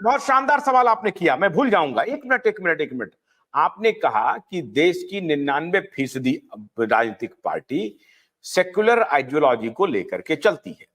बहुत शानदार सवाल आपने किया, मैं भूल जाऊंगा। एक मिनट। आपने कहा कि देश की 99% राजनीतिक पार्टी सेक्युलर आइडियोलॉजी को लेकर के चलती है।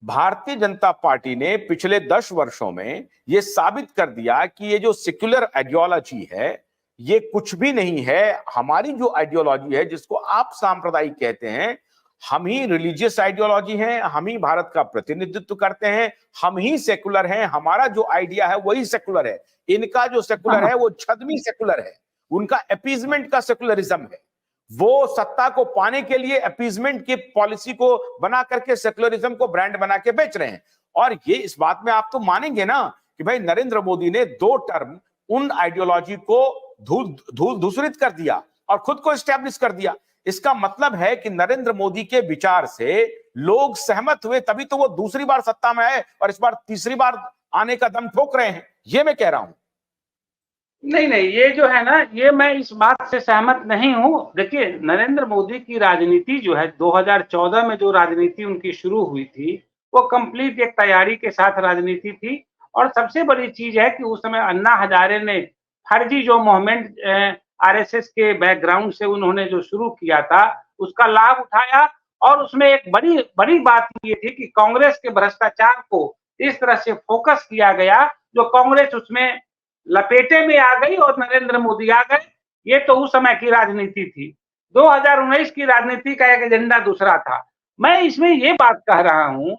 भारतीय जनता पार्टी ने पिछले 10 वर्षों में यह साबित कर दिया कि ये जो सेक्युलर आइडियोलॉजी है ये कुछ भी नहीं है। हमारी जो आइडियोलॉजी है, जिसको आप सांप्रदायिक कहते हैं, हम ही रिलीजियस आइडियोलॉजी है, हम ही भारत का प्रतिनिधित्व करते हैं, हम ही सेकुलर हैं। हमारा जो आइडिया है वही सेकुलर है। इनका जो सेकुलर है वो छद्मी सेकुलर है, उनका अपीजमेंट का सेकुलरिज्म है। वो सत्ता को पाने के लिए अपीजमेंट की पॉलिसी को बना करके सेकुलरिज्म को ब्रांड बना के बेच रहे हैं। और ये इस बात में आप तो मानेंगे ना कि भाई नरेंद्र मोदी ने 2 टर्म उन आइडियोलॉजी को धूसरित कर दिया और खुद को एस्टैब्लिश कर दिया। इसका मतलब है कि नरेंद्र मोदी के विचार से लोग सहमत हुए, तभी तो वो दूसरी बार सत्ता में आए और इस बार तीसरी बार आने का दम ठोक रहे हैं। ये मैं कह रहा हूं। नहीं, ये जो है ना, ये मैं इस बात से सहमत नहीं हूं। देखिए, नरेंद्र मोदी की राजनीति जो है 2014 में जो राजनीति उनकी शुरू हुई थी वो कंप्लीट एक तैयारी के साथ राजनीति थी। और सबसे बड़ी चीज है कि उस समय अन्ना हजारे ने फर्जी जो मूवमेंट आरएसएस के बैकग्राउंड से उन्होंने जो शुरू किया था उसका लाभ उठाया। और उसमें एक बड़ी बात ये थी कि कांग्रेस के भ्रष्टाचार को इस तरह से फोकस किया गया जो कांग्रेस उसमें लपेटे में आ गई और नरेंद्र मोदी आ गए। ये तो उस समय की राजनीति थी। 2019 की राजनीति का एक एजेंडा दूसरा था। मैं इसमें ये बात कह रहा हूं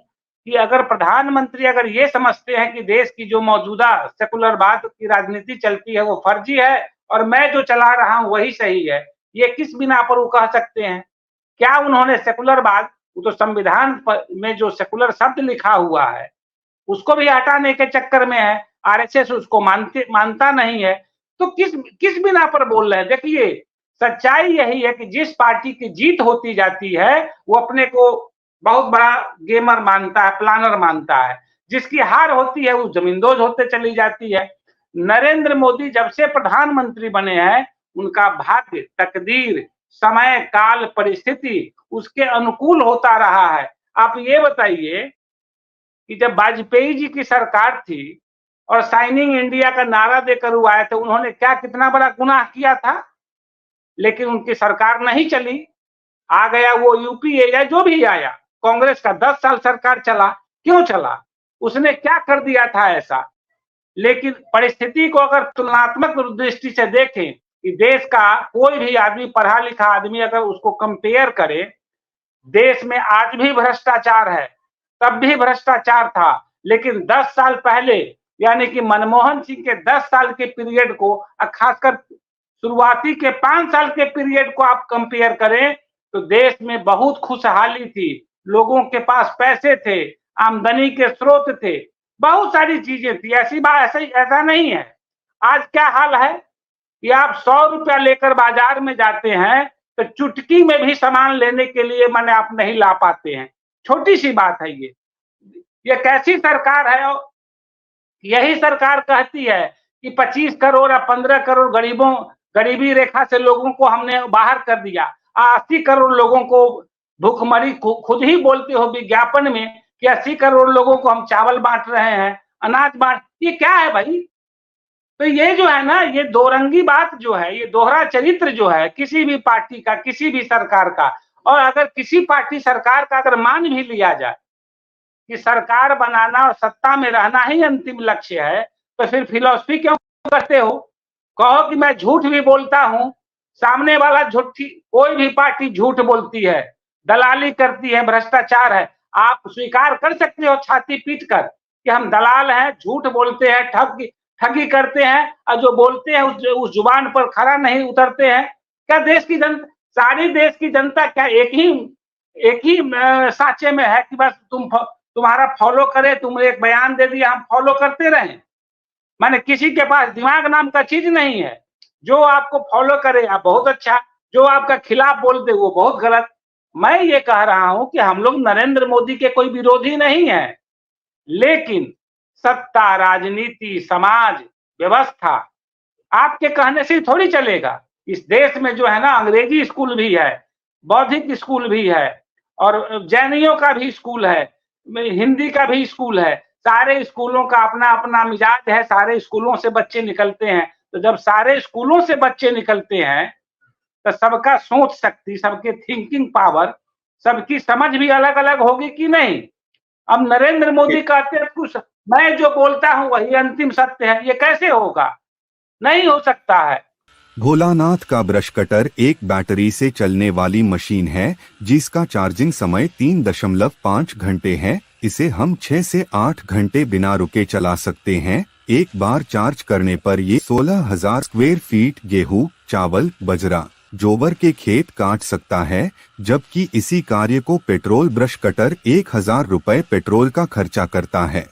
कि अगर प्रधानमंत्री अगर ये समझते हैं कि देश की जो मौजूदा सेकुलरवाद की राजनीति चलती है वो फर्जी है और मैं जो चला रहा हूं वही सही है, ये किस बिना पर वो कह सकते हैं? क्या उन्होंने सेकुलरवाद, वो तो संविधान में जो सेकुलर शब्द लिखा हुआ है उसको भी हटाने के चक्कर में है। आरएसएस उसको मानता नहीं है। तो किस बिना पर बोल रहे हैं? देखिए, सच्चाई यही है कि जिस पार्टी की जीत होती जाती है वो अपने को बहुत बड़ा गेमर मानता है, प्लानर मानता है। जिसकी हार होती है वो जमींदोज होते चली जाती है। नरेंद्र मोदी जब से प्रधानमंत्री बने हैं उनका भाग्य, तकदीर, समय, काल, परिस्थिति उसके अनुकूल होता रहा है। आप ये बताइए कि जब वाजपेयी जी की सरकार थी और साइनिंग इंडिया का नारा देकर वो आए थे, उन्होंने क्या कितना बड़ा गुनाह किया था? लेकिन उनकी सरकार नहीं चली। आ गया वो यूपीए या जो भी आया, कांग्रेस का 10 साल सरकार चला। क्यों चला? उसने क्या कर दिया था ऐसा? लेकिन परिस्थिति को अगर तुलनात्मक दृष्टि से देखें कि देश का कोई भी आदमी, पढ़ा लिखा आदमी अगर उसको कंपेयर करे, देश में आज भी भ्रष्टाचार है, तब भी भ्रष्टाचार था। लेकिन 10 साल पहले यानी कि मनमोहन सिंह के 10 साल के पीरियड को, खासकर शुरुआती के 5 साल के पीरियड को आप कंपेयर करें तो देश में बहुत खुशहाली थी, लोगों के पास पैसे थे, आमदनी के स्रोत थे, बहुत सारी चीजें थी। ऐसी बात ऐसा नहीं है। आज क्या हाल है कि आप 100 रुपया लेकर बाजार में जाते हैं तो चुटकी में भी सामान लेने के लिए माने आप नहीं ला पाते हैं। छोटी सी बात है ये कैसी सरकार है? यही सरकार कहती है कि 25 करोड़ या 15 करोड़ गरीबी रेखा से लोगों को हमने बाहर कर दिया, 80 करोड़ लोगों को भूखमरी, खुद ही बोलते हो विज्ञापन में कि 80 करोड़ लोगों को हम चावल बांट रहे हैं, अनाज बांट। ये क्या है भाई? तो ये जो है ना, ये दोरंगी बात जो है, ये दोहरा चरित्र जो है किसी भी पार्टी का, किसी भी सरकार का। और अगर किसी पार्टी सरकार का अगर मान भी लिया जाए कि सरकार बनाना और सत्ता में रहना ही अंतिम लक्ष्य है, तो फिर फिलॉसफी क्यों करते हो? कहो कि मैं झूठ भी बोलता हूं, सामने वाला झूठी, कोई भी पार्टी झूठ बोलती है, दलाली करती है, भ्रष्टाचार है। आप स्वीकार कर सकते हो छाती पीट कर कि हम दलाल हैं, झूठ बोलते हैं, ठगी करते हैं, और जो बोलते हैं उस जुबान पर खरा नहीं उतरते हैं। क्या देश की जनता, सारी देश की जनता क्या एक ही साँचे में है कि बस तुम्हारा फॉलो करे? तुमने एक बयान दे दिया, हम फॉलो करते रहे? माने किसी के पास दिमाग नाम का चीज नहीं है। जो आपको फॉलो करे आप बहुत अच्छा, जो आपका खिलाफ बोल दे वो बहुत गलत। मैं ये कह रहा हूं कि हम लोग नरेंद्र मोदी के कोई विरोधी नहीं है, लेकिन सत्ता, राजनीति, समाज व्यवस्था आपके कहने से थोड़ी चलेगा। इस देश में जो है ना, अंग्रेजी स्कूल भी है, बौद्धिक स्कूल भी है, और जैनियों का भी स्कूल है, हिंदी का भी स्कूल है। सारे स्कूलों का अपना अपना मिजाज है, सारे स्कूलों से बच्चे निकलते हैं। तो जब सारे स्कूलों से बच्चे निकलते हैं तो सबका सोच शक्ति, सबके थिंकिंग पावर, सबकी समझ भी अलग अलग होगी कि नहीं। अब नरेंद्र मोदी कहते हैं कुछ, मैं जो बोलता हूं वही अंतिम सत्य है, ये कैसे होगा? नहीं हो सकता है। भोलानाथ का ब्रश कटर एक बैटरी से चलने वाली मशीन है जिसका चार्जिंग समय 3.5 घंटे है। इसे हम 6 से 8 घंटे बिना रुके चला सकते हैं। एक बार चार्ज करने पर ये 16,000 स्क्वायर फीट गेहूं, चावल, बजरा, जोवर के खेत काट सकता है, जबकि इसी कार्य को पेट्रोल ब्रश कटर 1,000 रुपए पेट्रोल का खर्चा करता है।